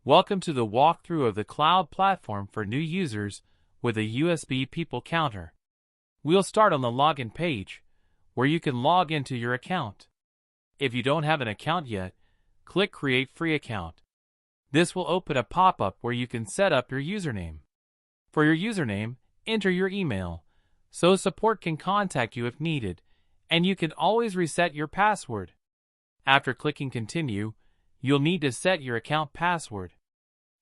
Welcome to the walkthrough of the cloud platform for new users with a USB people counter. We'll start on the login page, where you can log into your account. If you don't have an account yet, click Create Free Account. This will open a pop-up where you can set up your username. For your username, enter your email, so support can contact you if needed, and you can always reset your password. After clicking Continue, you'll need to set your account password.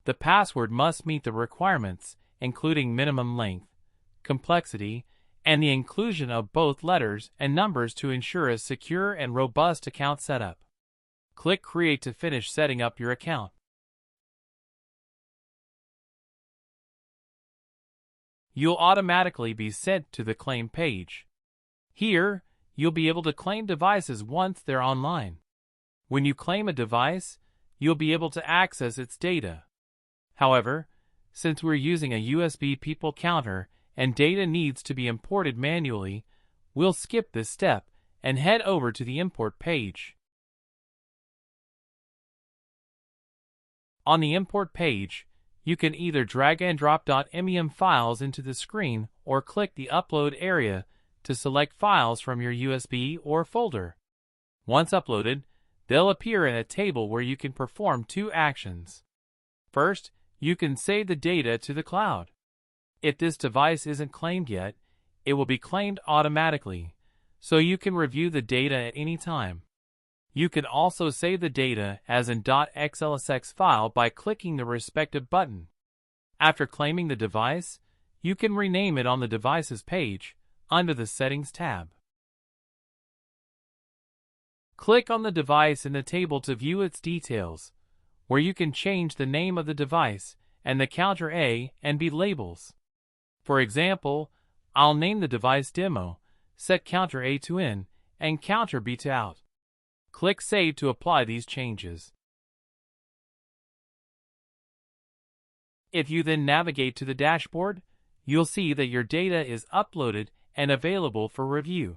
The password must meet the requirements, including minimum length, complexity, and the inclusion of both letters and numbers to ensure a secure and robust account setup. Click Create to finish setting up your account. You'll automatically be sent to the Claim page. Here, you'll be able to claim devices once they're online. When you claim a device, you'll be able to access its data. However, since we're using a USB people counter and data needs to be imported manually, we'll skip this step and head over to the Import page. On the Import page, you can either drag and drop .mem files into the screen or click the Upload area to select files from your USB or folder. Once uploaded, they'll appear in a table where you can perform two actions. First, you can save the data to the cloud. If this device isn't claimed yet, it will be claimed automatically, so you can review the data at any time. You can also save the data as an .xlsx file by clicking the respective button. After claiming the device, you can rename it on the Devices page under the Settings tab. Click on the device in the table to view its details, where you can change the name of the device and the counter A and B labels. For example, I'll name the device Demo, set counter A to In, and counter B to Out. Click Save to apply these changes. If you then navigate to the dashboard, you'll see that your data is uploaded and available for review.